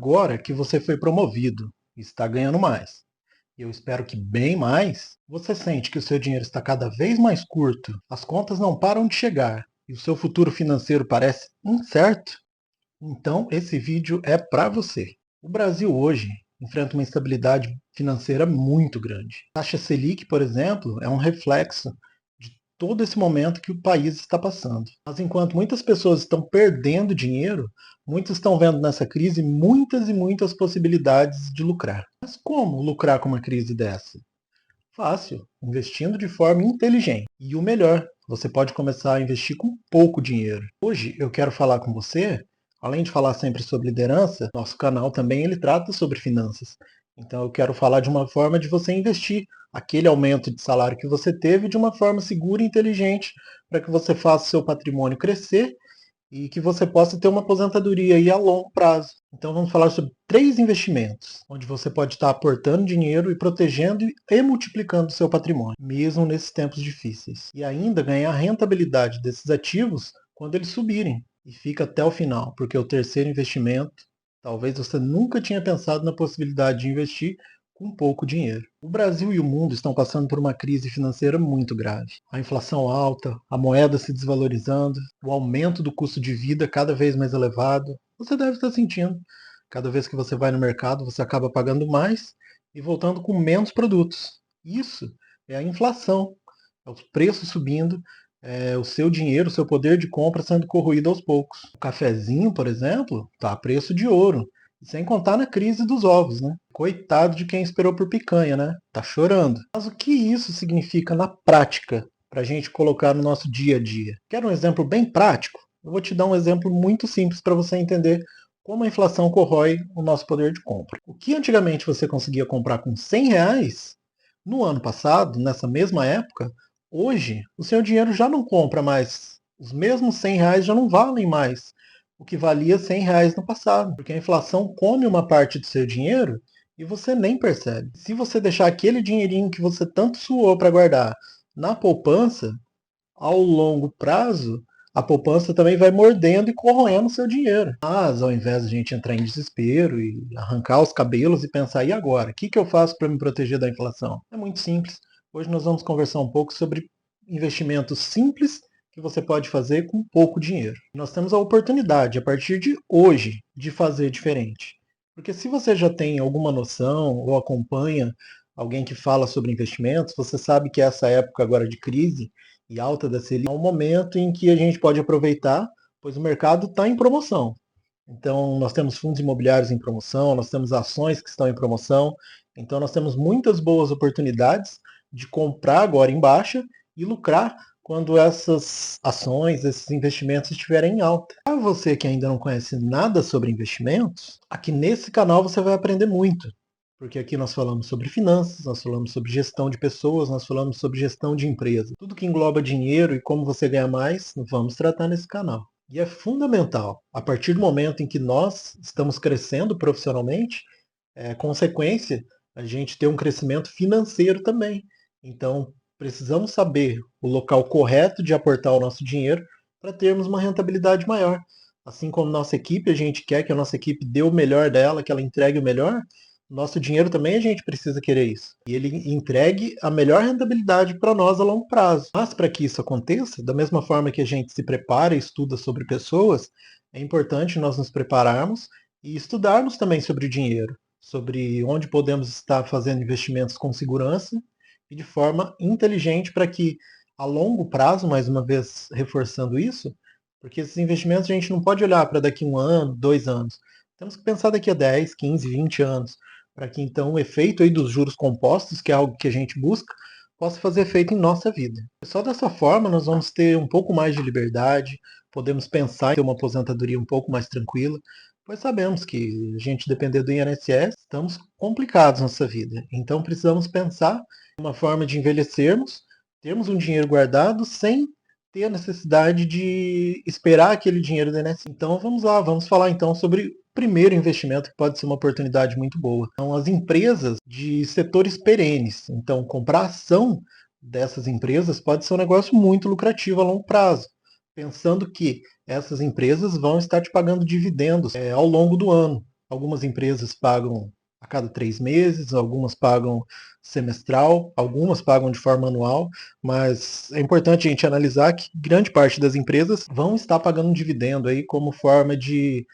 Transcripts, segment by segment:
Agora que você foi promovido e está ganhando mais, e eu espero que bem mais, você sente que o seu dinheiro está cada vez mais curto, as contas não param de chegar e o seu futuro financeiro parece incerto? Então esse vídeo é para você. O Brasil hoje enfrenta uma instabilidade financeira muito grande. A taxa Selic, por exemplo, é um reflexo de todo esse momento que o país está passando. Mas enquanto muitas pessoas estão perdendo dinheiro, muitos estão vendo nessa crise muitas e muitas possibilidades de lucrar. Mas como lucrar com uma crise dessa? Fácil, investindo de forma inteligente. E o melhor, você pode começar a investir com pouco dinheiro. Hoje eu quero falar com você, além de falar sempre sobre liderança, nosso canal também ele trata sobre finanças. Então eu quero falar de uma forma de você investir aquele aumento de salário que você teve de uma forma segura e inteligente para que você faça o seu patrimônio crescer e que você possa ter uma aposentadoria aí a longo prazo. Então vamos falar sobre 3 investimentos, onde você pode estar aportando dinheiro e protegendo e multiplicando o seu patrimônio, mesmo nesses tempos difíceis. E ainda ganhar a rentabilidade desses ativos quando eles subirem. E fica até o final, porque o terceiro investimento, talvez você nunca tinha pensado na possibilidade de investir com pouco dinheiro. O Brasil e o mundo estão passando por uma crise financeira muito grave. A inflação alta, a moeda se desvalorizando, o aumento do custo de vida cada vez mais elevado. Você deve estar sentindo. Cada vez que você vai no mercado, você acaba pagando mais e voltando com menos produtos. Isso é a inflação. É os preços subindo, é o seu dinheiro, o seu poder de compra sendo corroído aos poucos. O cafezinho, por exemplo, está a preço de ouro. Sem contar na crise dos ovos, né? Coitado de quem esperou por picanha, né? Tá chorando. Mas o que isso significa na prática para a gente colocar no nosso dia a dia? Quer um exemplo bem prático? Eu vou te dar um exemplo muito simples para você entender como a inflação corrói o nosso poder de compra. O que antigamente você conseguia comprar com R$ 100, no ano passado, nessa mesma época, hoje o seu dinheiro já não compra mais. Os mesmos R$ 100 já não valem mais o que valia R$ 100 no passado, porque a inflação come uma parte do seu dinheiro e você nem percebe. Se você deixar aquele dinheirinho que você tanto suou para guardar na poupança, ao longo prazo, a poupança também vai mordendo e corroendo o seu dinheiro. Mas ao invés de a gente entrar em desespero e arrancar os cabelos e pensar, e agora? O que eu faço para me proteger da inflação? É muito simples. Hoje nós vamos conversar um pouco sobre investimentos simples que você pode fazer com pouco dinheiro. Nós temos a oportunidade, a partir de hoje, de fazer diferente. Porque se você já tem alguma noção ou acompanha alguém que fala sobre investimentos, você sabe que essa época agora de crise e alta da Selic é um momento em que a gente pode aproveitar, pois o mercado está em promoção. Então, nós temos fundos imobiliários em promoção, nós temos ações que estão em promoção, então nós temos muitas boas oportunidades de comprar agora em baixa e lucrar quando essas ações, esses investimentos estiverem em alta. Para você que ainda não conhece nada sobre investimentos, aqui nesse canal você vai aprender muito. Porque aqui nós falamos sobre finanças, nós falamos sobre gestão de pessoas, nós falamos sobre gestão de empresas. Tudo que engloba dinheiro e como você ganha mais, vamos tratar nesse canal. E é fundamental, a partir do momento em que nós estamos crescendo profissionalmente, é consequência a gente ter um crescimento financeiro também. Então, precisamos saber o local correto de aportar o nosso dinheiro para termos uma rentabilidade maior. Assim como nossa equipe, a gente quer que a nossa equipe dê o melhor dela, que ela entregue o melhor, nosso dinheiro também a gente precisa querer isso. E ele entregue a melhor rentabilidade para nós a longo prazo. Mas para que isso aconteça, da mesma forma que a gente se prepara e estuda sobre pessoas, é importante nós nos prepararmos e estudarmos também sobre o dinheiro, sobre onde podemos estar fazendo investimentos com segurança e de forma inteligente para que a longo prazo, mais uma vez reforçando isso, porque esses investimentos a gente não pode olhar para daqui 1 ano, 2 anos. Temos que pensar daqui a 10, 15, 20 anos para que então o efeito aí dos juros compostos, que é algo que a gente busca, possa fazer efeito em nossa vida. Só dessa forma nós vamos ter um pouco mais de liberdade, podemos pensar em ter uma aposentadoria um pouco mais tranquila, pois sabemos que a gente depender do INSS, estamos complicados nessa vida. Então precisamos pensar em uma forma de envelhecermos, termos um dinheiro guardado sem ter a necessidade de esperar aquele dinheiro do INSS. Então vamos lá, vamos falar então sobre primeiro investimento que pode ser uma oportunidade muito boa. São as empresas de setores perenes. Então, comprar ação dessas empresas pode ser um negócio muito lucrativo a longo prazo, pensando que essas empresas vão estar te pagando dividendos ao longo do ano. Algumas empresas pagam a cada 3 meses, algumas pagam semestral, algumas pagam de forma anual, mas é importante a gente analisar que grande parte das empresas vão estar pagando um dividendo aí como forma de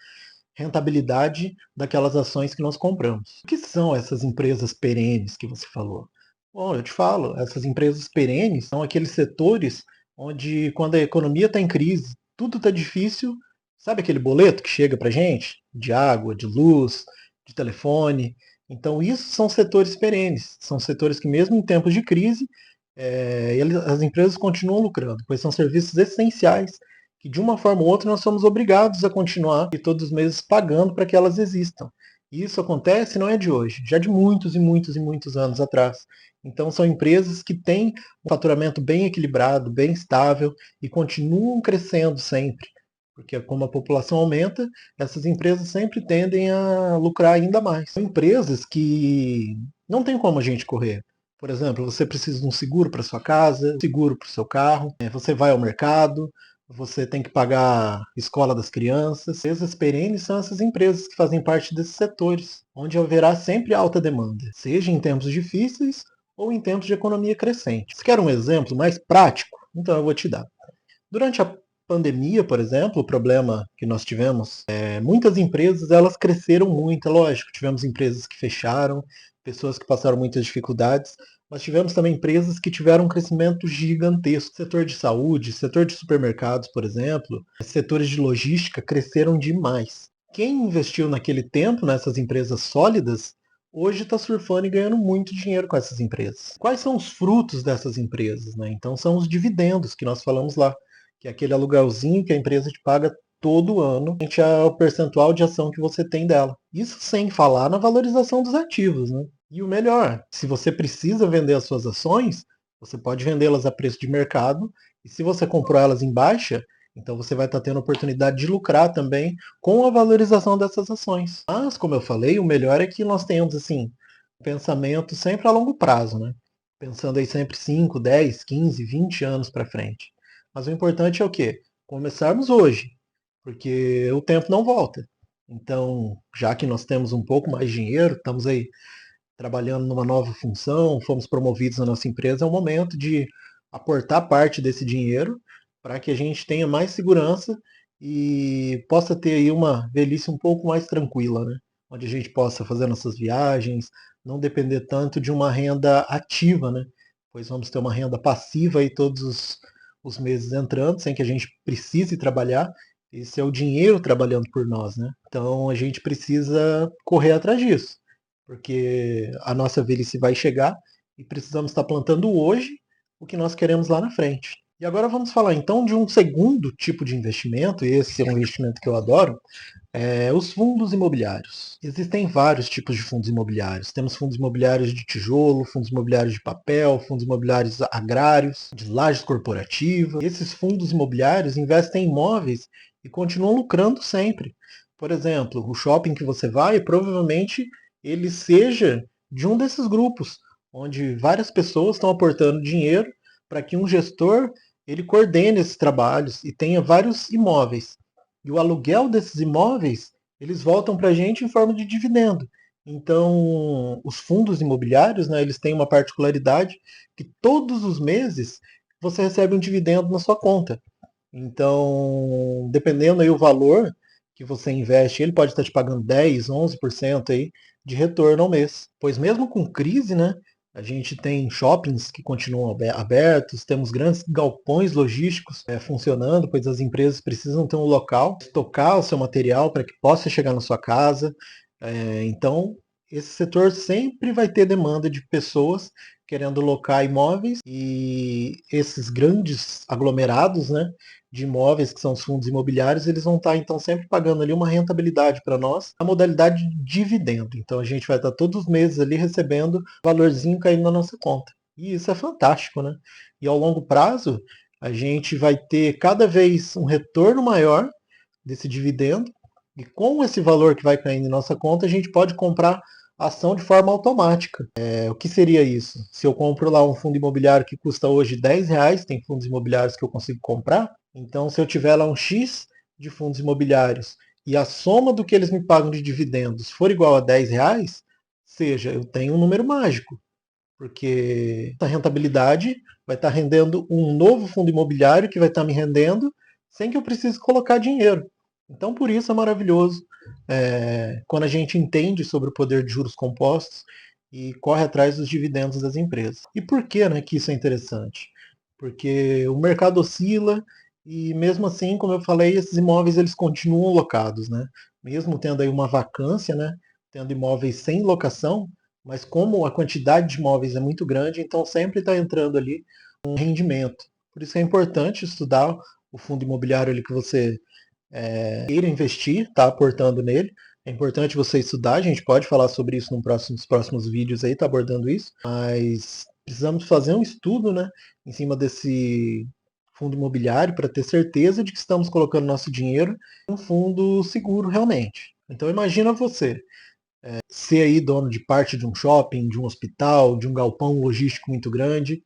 rentabilidade daquelas ações que nós compramos. O que são essas empresas perenes que você falou? Bom, eu te falo, essas empresas perenes são aqueles setores onde, quando a economia está em crise, tudo está difícil. Sabe aquele boleto que chega para gente? De água, de luz, de telefone. Então, isso são setores perenes. São setores que, mesmo em tempos de crise, as empresas continuam lucrando, pois são serviços essenciais que, de uma forma ou outra, nós somos obrigados a continuar e todos os meses pagando para que elas existam. E isso acontece não é de hoje, já de muitos e muitos e muitos anos atrás. Então são empresas que têm um faturamento bem equilibrado, bem estável e continuam crescendo sempre. Porque como a população aumenta, essas empresas sempre tendem a lucrar ainda mais. São empresas que não tem como a gente correr. Por exemplo, você precisa de um seguro para sua casa, seguro para o seu carro, você vai ao mercado, você tem que pagar a escola das crianças. Empresas perenes são essas empresas que fazem parte desses setores, onde haverá sempre alta demanda, seja em tempos difíceis ou em tempos de economia crescente. Você quer um exemplo mais prático? Então eu vou te dar. Durante a pandemia, por exemplo, o problema que nós tivemos, muitas empresas elas cresceram muito, é lógico. Tivemos empresas que fecharam, pessoas que passaram muitas dificuldades, mas tivemos também empresas que tiveram um crescimento gigantesco. Setor de saúde, setor de supermercados, por exemplo, setores de logística cresceram demais. Quem investiu naquele tempo nessas empresas sólidas, hoje está surfando e ganhando muito dinheiro com essas empresas. Quais são os frutos dessas empresas? Né? Então são os dividendos que nós falamos lá, que é aquele aluguelzinho que a empresa te paga todo ano, frente ao percentual de ação que você tem dela. Isso sem falar na valorização dos ativos, né? E o melhor, se você precisa vender as suas ações, você pode vendê-las a preço de mercado, e se você comprou elas em baixa, então você vai estar tendo a oportunidade de lucrar também com a valorização dessas ações. Mas, como eu falei, o melhor é que nós tenhamos assim, um pensamento sempre a longo prazo, né? Pensando aí sempre 5, 10, 15, 20 anos para frente. Mas o importante é o quê? Começarmos hoje, porque o tempo não volta. Então, já que nós temos um pouco mais de dinheiro, estamos aí trabalhando numa nova função, fomos promovidos na nossa empresa, é o momento de aportar parte desse dinheiro para que a gente tenha mais segurança e possa ter aí uma velhice um pouco mais tranquila, né? Onde a gente possa fazer nossas viagens, não depender tanto de uma renda ativa, né? Pois vamos ter uma renda passiva aí todos os meses entrando, sem que a gente precise trabalhar. Esse é o dinheiro trabalhando por nós, né? Então a gente precisa correr atrás disso, porque a nossa velhice vai chegar e precisamos estar plantando hoje o que nós queremos lá na frente. E agora vamos falar então de um segundo tipo de investimento, e esse é um investimento que eu adoro, os fundos imobiliários. Existem vários tipos de fundos imobiliários. Temos fundos imobiliários de tijolo, fundos imobiliários de papel, fundos imobiliários agrários, de lajes corporativas. Esses fundos imobiliários investem em imóveis e continuam lucrando sempre. Por exemplo, o shopping que você vai, provavelmente ele seja de um desses grupos, onde várias pessoas estão aportando dinheiro para que um gestor ele coordene esses trabalhos e tenha vários imóveis. E o aluguel desses imóveis, eles voltam para a gente em forma de dividendo. Então, os fundos imobiliários, né, eles têm uma particularidade que todos os meses você recebe um dividendo na sua conta. Então, dependendo aí o valor que você investe, ele pode estar te pagando 10, 11% aí de retorno ao mês. Pois mesmo com crise, né, a gente tem shoppings que continuam abertos, temos grandes galpões logísticos funcionando, pois as empresas precisam ter um local, estocar o seu material para que possa chegar na sua casa. Então, esse setor sempre vai ter demanda de pessoas querendo locar imóveis, e esses grandes aglomerados, né, de imóveis que são os fundos imobiliários, eles vão estar então sempre pagando ali uma rentabilidade para nós, a modalidade de dividendo. Então a gente vai estar todos os meses ali recebendo valorzinho caindo na nossa conta. E isso é fantástico, né? E ao longo prazo, a gente vai ter cada vez um retorno maior desse dividendo, e com esse valor que vai caindo em nossa conta, a gente pode comprar ação de forma automática. O que seria isso? Se eu compro lá um fundo imobiliário que custa hoje R$ 10, tem fundos imobiliários que eu consigo comprar, então se eu tiver lá um X de fundos imobiliários e a soma do que eles me pagam de dividendos for igual a R$ 10, seja, eu tenho um número mágico, porque a rentabilidade vai estar rendendo um novo fundo imobiliário que vai estar me rendendo sem que eu precise colocar dinheiro. Então, por isso é maravilhoso quando a gente entende sobre o poder de juros compostos e corre atrás dos dividendos das empresas. E por que, né, que isso é interessante? Porque o mercado oscila e mesmo assim, como eu falei, esses imóveis eles continuam locados, né? Mesmo tendo aí uma vacância, né? Tendo imóveis sem locação, mas como a quantidade de imóveis é muito grande, então sempre está entrando ali um rendimento. Por isso é importante estudar o fundo imobiliário ali que você queira investir, está aportando nele. É importante você estudar, a gente pode falar sobre isso nos próximos vídeos aí, tá abordando isso, mas precisamos fazer um estudo, né, em cima desse fundo imobiliário para ter certeza de que estamos colocando nosso dinheiro em um fundo seguro realmente. Então imagina você ser aí dono de parte de um shopping, de um hospital, de um galpão logístico muito grande.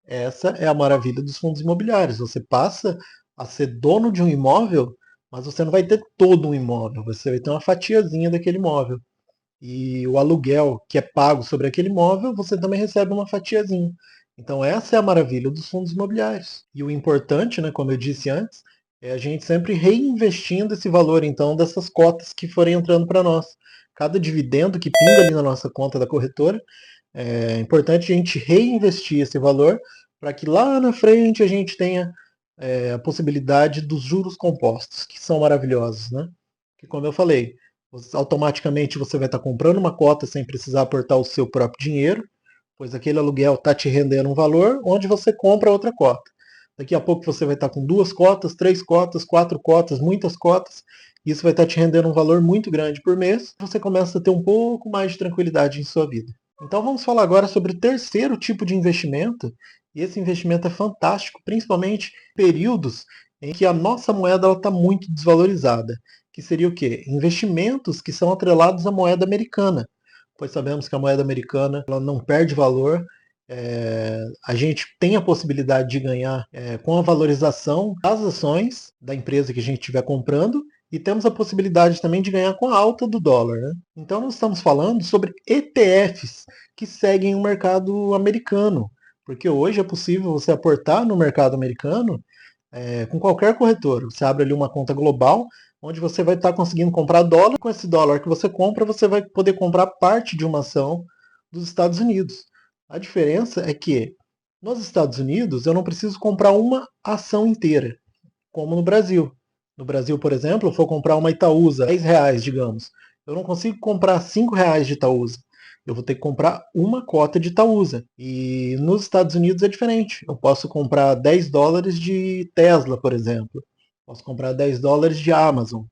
Essa é a maravilha dos fundos imobiliários. Você passa a ser dono de um imóvel, mas você não vai ter todo um imóvel, você vai ter uma fatiazinha daquele imóvel. E o aluguel que é pago sobre aquele imóvel, você também recebe uma fatiazinha. Então essa é a maravilha dos fundos imobiliários. E o importante, né, como eu disse antes, é a gente sempre reinvestindo esse valor então dessas cotas que forem entrando para nós. Cada dividendo que pinga ali na nossa conta da corretora, é importante a gente reinvestir esse valor para que lá na frente a gente tenha a possibilidade dos juros compostos, que são maravilhosos, né? Que como eu falei, automaticamente você vai estar comprando uma cota sem precisar aportar o seu próprio dinheiro, pois aquele aluguel está te rendendo um valor onde você compra outra cota. Daqui a pouco você vai estar com 2 cotas, 3 cotas, 4 cotas, muitas cotas. Isso vai estar te rendendo um valor muito grande por mês. Você começa a ter um pouco mais de tranquilidade em sua vida. Então vamos falar agora sobre o terceiro tipo de investimento. E esse investimento é fantástico, principalmente em períodos em que a nossa moeda está muito desvalorizada. Que seria o quê? Investimentos que são atrelados à moeda americana, pois sabemos que a moeda americana ela não perde valor. A gente tem a possibilidade de ganhar com a valorização das ações da empresa que a gente estiver comprando e temos a possibilidade também de ganhar com a alta do dólar. Né? Então nós estamos falando sobre ETFs que seguem o mercado americano, porque hoje é possível você aportar no mercado americano com qualquer corretora. Você abre ali uma conta global, onde você vai estar conseguindo comprar dólar. Com esse dólar que você compra, você vai poder comprar parte de uma ação dos Estados Unidos. A diferença é que nos Estados Unidos eu não preciso comprar uma ação inteira, como no Brasil. No Brasil, por exemplo, eu for comprar uma Itaúsa, R$ 10, digamos. Eu não consigo comprar R$ 5 de Itaúsa. Eu vou ter que comprar uma cota de Itaúsa. E nos Estados Unidos é diferente. Eu posso comprar US$ 10 de Tesla, por exemplo. Posso comprar US$ 10 de Amazon.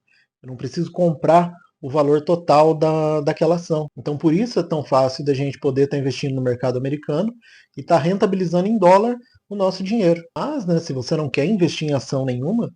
Eu não preciso comprar o valor total daquela ação. Então, por isso é tão fácil da gente poder estar investindo no mercado americano e estar rentabilizando em dólar o nosso dinheiro. Mas, né, se você não quer investir em ação nenhuma,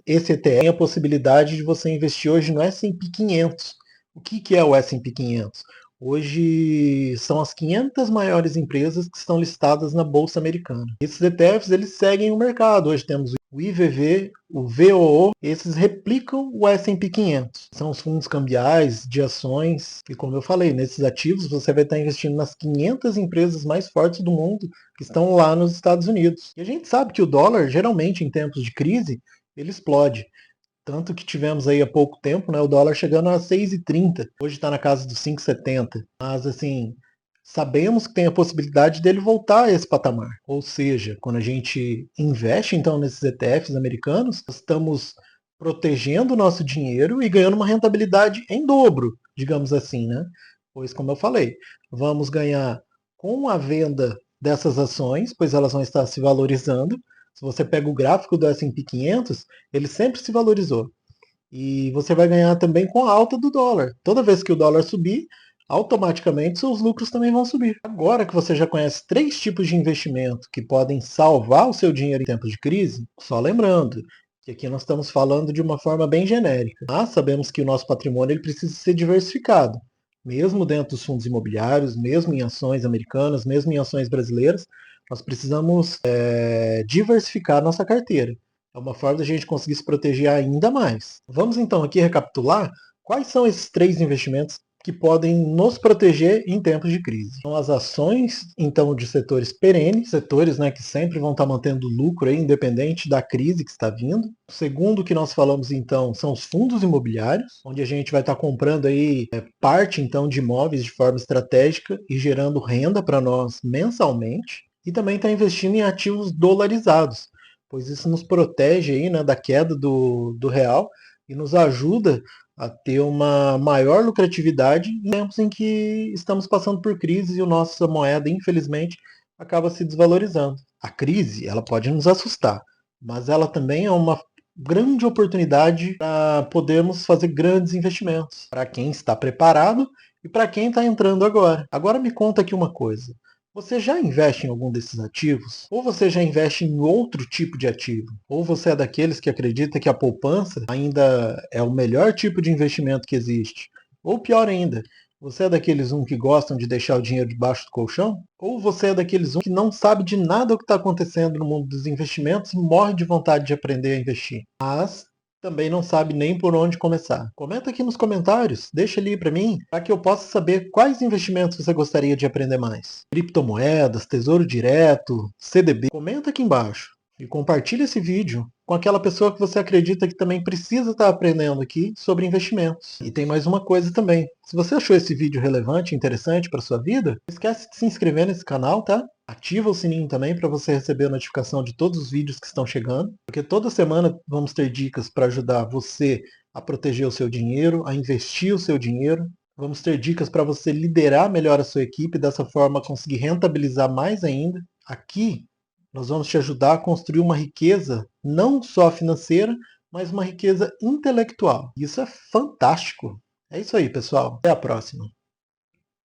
esse ETF tem a possibilidade de você investir hoje no S&P 500. O que é o S&P 500? Hoje são as 500 maiores empresas que estão listadas na Bolsa Americana. Esses ETFs eles seguem o mercado. Hoje temos o IVV, o VOO, esses replicam o S&P 500. São os fundos cambiais de ações e como eu falei, nesses ativos você vai estar investindo nas 500 empresas mais fortes do mundo que estão lá nos Estados Unidos. E a gente sabe que o dólar, geralmente em tempos de crise, ele explode. Tanto que tivemos aí há pouco tempo, né, o dólar chegando a 6,30. Hoje está na casa dos 5,70. Mas assim, sabemos que tem a possibilidade dele voltar a esse patamar. Ou seja, quando a gente investe então nesses ETFs americanos, estamos protegendo o nosso dinheiro e ganhando uma rentabilidade em dobro, digamos assim, né? Pois como eu falei, vamos ganhar com a venda dessas ações, pois elas vão estar se valorizando. Se você pega o gráfico do S&P 500, ele sempre se valorizou. E você vai ganhar também com a alta do dólar. Toda vez que o dólar subir, automaticamente seus lucros também vão subir. Agora que você já conhece 3 tipos de investimento que podem salvar o seu dinheiro em tempos de crise, só lembrando que aqui nós estamos falando de uma forma bem genérica. Mas sabemos que o nosso patrimônio ele precisa ser diversificado. Mesmo dentro dos fundos imobiliários, mesmo em ações americanas, mesmo em ações brasileiras, nós precisamos diversificar nossa carteira. É uma forma da gente conseguir se proteger ainda mais. Vamos então aqui recapitular quais são esses 3 investimentos que podem nos proteger em tempos de crise. São as ações, então, de setores perenes, setores, né, que sempre vão estar mantendo lucro aí, independente da crise que está vindo. O segundo que nós falamos, então, são os fundos imobiliários, onde a gente vai estar comprando aí parte, então, de imóveis de forma estratégica e gerando renda para nós mensalmente. E também está investindo em ativos dolarizados, pois isso nos protege aí, né, da queda do real e nos ajuda a ter uma maior lucratividade em tempos em que estamos passando por crise e a nossa moeda, infelizmente, acaba se desvalorizando. A crise, ela pode nos assustar, mas ela também é uma grande oportunidade para podermos fazer grandes investimentos, para quem está preparado e para quem está entrando agora. Agora me conta aqui uma coisa. Você já investe em algum desses ativos? Ou você já investe em outro tipo de ativo? Ou você é daqueles que acredita que a poupança ainda é o melhor tipo de investimento que existe? Ou pior ainda, você é daqueles que gostam de deixar o dinheiro debaixo do colchão? Ou você é daqueles que não sabe de nada o que está acontecendo no mundo dos investimentos e morre de vontade de aprender a investir? Mas também não sabe nem por onde começar. Comenta aqui nos comentários, deixa ali para mim, para que eu possa saber quais investimentos você gostaria de aprender mais. Criptomoedas, tesouro direto, CDB. Comenta aqui embaixo e compartilha esse vídeo com aquela pessoa que você acredita que também precisa estar aprendendo aqui sobre investimentos. E tem mais uma coisa também. Se você achou esse vídeo relevante e interessante para sua vida, não esquece de se inscrever nesse canal, tá? Ativa o sininho também para você receber a notificação de todos os vídeos que estão chegando, porque toda semana vamos ter dicas para ajudar você a proteger o seu dinheiro, a investir o seu dinheiro. Vamos ter dicas para você liderar melhor a sua equipe e dessa forma conseguir rentabilizar mais ainda. Aqui nós vamos te ajudar a construir uma riqueza não só financeira, mas uma riqueza intelectual. Isso é fantástico. É isso aí, pessoal. Até a próxima.